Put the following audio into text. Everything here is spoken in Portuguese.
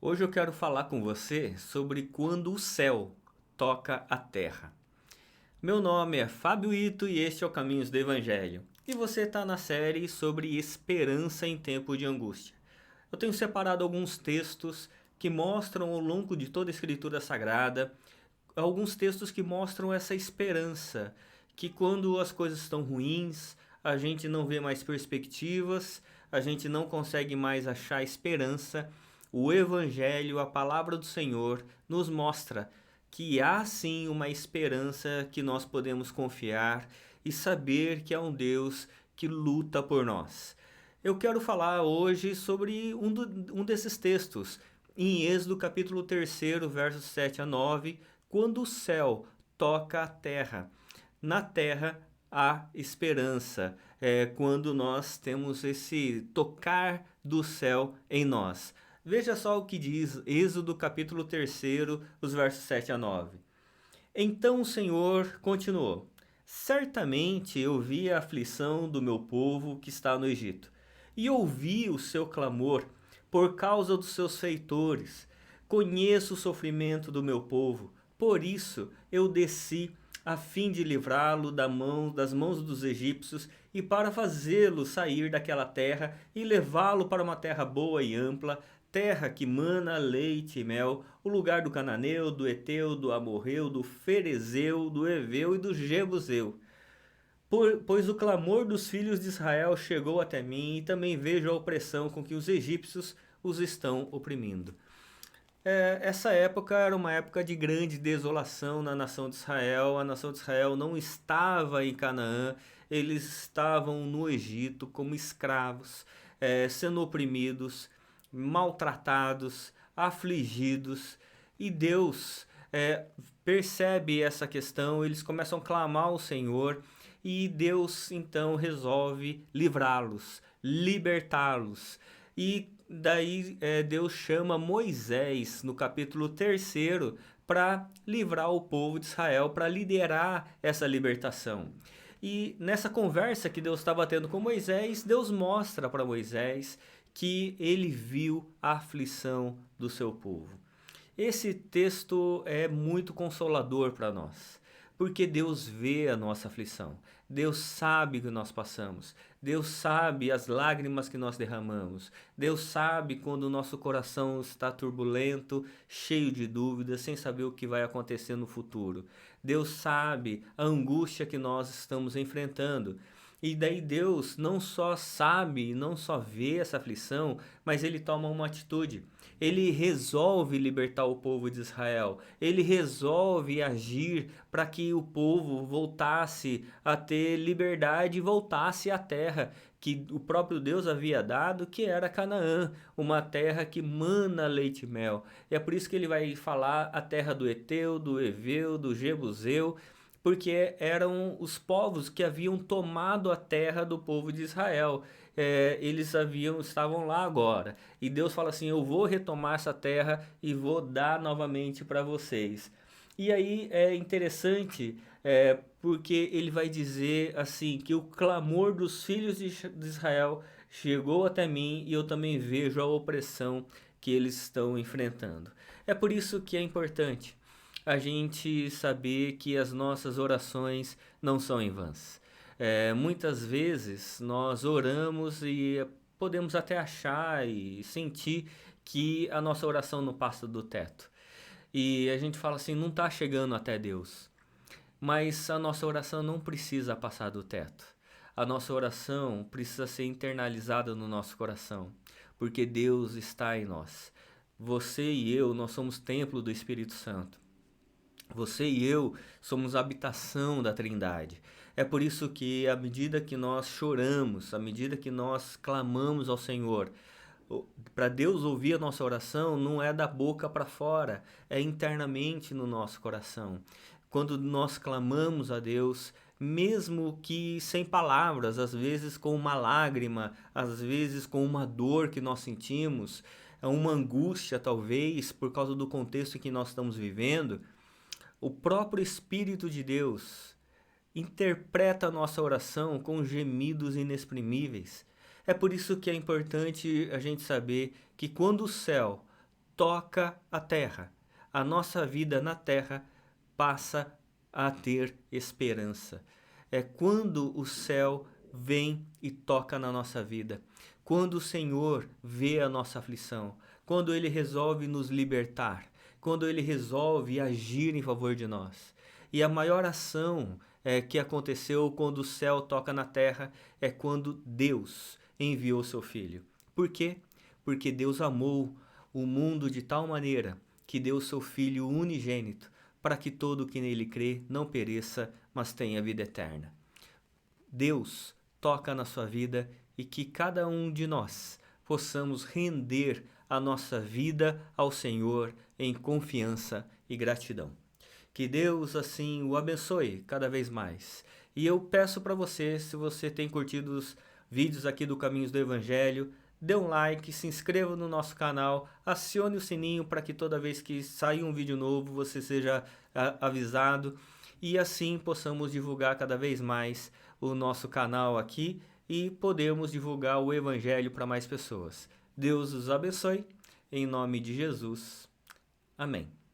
Hoje eu quero falar com você sobre quando o céu toca a terra. Meu nome é Fábio Ito e este é o Caminhos do Evangelho. E você está na série sobre esperança em tempo de angústia. Eu tenho separado alguns textos que mostram ao longo de toda a Escritura Sagrada, alguns textos que mostram essa esperança, que quando as coisas estão ruins, a gente não vê mais perspectivas, a gente não consegue mais achar esperança. O Evangelho, a palavra do Senhor, nos mostra que há sim uma esperança que nós podemos confiar e saber que há um Deus que luta por nós. Eu quero falar hoje sobre um desses textos, em Êxodo capítulo 3, versos 7 a 9, quando o céu toca a terra. Na terra há esperança, quando nós temos esse tocar do céu em nós. Veja só o que diz Êxodo capítulo 3, os versos 7 a 9. Então o Senhor continuou: Certamente eu vi a aflição do meu povo que está no Egito, e ouvi o seu clamor por causa dos seus feitores. Conheço o sofrimento do meu povo, por isso eu desci a fim de livrá-lo das mãos dos egípcios e para fazê-lo sair daquela terra e levá-lo para uma terra boa e ampla, terra que mana leite e mel, o lugar do cananeu, do eteu, do amorreu, do ferezeu, do eveu e do jebuseu. Pois o clamor dos filhos de Israel chegou até mim, e também vejo a opressão com que os egípcios os estão oprimindo. Essa época era uma época de grande desolação na nação de Israel. A nação de Israel não estava em Canaã, eles estavam no Egito como escravos, sendo oprimidos, maltratados, afligidos. E Deus percebe essa questão, eles começam a clamar ao Senhor e Deus então resolve livrá-los, libertá-los. E daí Deus chama Moisés no capítulo 3 para livrar o povo de Israel, para liderar essa libertação. E nessa conversa que Deus estava tendo com Moisés, Deus mostra para Moisés que ele viu a aflição do seu povo. Esse texto é muito consolador para nós, porque Deus vê a nossa aflição, Deus sabe o que nós passamos, Deus sabe as lágrimas que nós derramamos, Deus sabe quando o nosso coração está turbulento, cheio de dúvidas, sem saber o que vai acontecer no futuro. Deus sabe a angústia que nós estamos enfrentando. E daí Deus não só sabe, não só vê essa aflição, mas ele toma uma atitude. Ele resolve libertar o povo de Israel. Ele resolve agir para que o povo voltasse a ter liberdade e voltasse à terra que o próprio Deus havia dado, que era Canaã, uma terra que mana leite e mel. E é por isso que ele vai falar a terra do Eteu, do Eveu, do Jebuseu, porque eram os povos que haviam tomado a terra do povo de Israel. Eles estavam lá agora. E Deus fala assim: eu vou retomar essa terra e vou dar novamente para vocês. E aí é interessante, porque ele vai dizer assim que o clamor dos filhos de Israel chegou até mim e eu também vejo a opressão que eles estão enfrentando. É por isso que é importante a gente saber que as nossas orações não são em vãs. Muitas vezes nós oramos e podemos até achar e sentir que a nossa oração não passa do teto. E a gente fala assim, não está chegando até Deus. Mas a nossa oração não precisa passar do teto. A nossa oração precisa ser internalizada no nosso coração, porque Deus está em nós. Você e eu, nós somos templo do Espírito Santo. Você e eu somos a habitação da Trindade. É por isso que, à medida que nós choramos, à medida que nós clamamos ao Senhor, para Deus ouvir a nossa oração, não é da boca para fora, é internamente no nosso coração. Quando nós clamamos a Deus, mesmo que sem palavras, às vezes com uma lágrima, às vezes com uma dor que nós sentimos, uma angústia talvez por causa do contexto que nós estamos vivendo, o próprio Espírito de Deus interpreta a nossa oração com gemidos inexprimíveis. É por isso que é importante a gente saber que quando o céu toca a terra. A nossa vida na terra passa a ter esperança. É quando o céu vem e toca na nossa vida. Quando o Senhor vê a nossa aflição. Quando Ele resolve nos libertar. Quando Ele resolve agir em favor de nós. E a maior ação que aconteceu quando o céu toca na terra é quando Deus enviou seu Filho. Por quê? Porque Deus amou o mundo de tal maneira que deu seu Filho unigênito, para que todo que nele crê não pereça, mas tenha vida eterna. Deus toca na sua vida e que cada um de nós possamos render a nossa vida ao Senhor em confiança e gratidão. Que Deus assim o abençoe cada vez mais. E eu peço para você, se você tem curtido os vídeos aqui do Caminhos do Evangelho, dê um like, se inscreva no nosso canal, acione o sininho para que toda vez que sair um vídeo novo você seja avisado e assim possamos divulgar cada vez mais o nosso canal aqui e podermos divulgar o Evangelho para mais pessoas. Deus os abençoe, em nome de Jesus. Amém.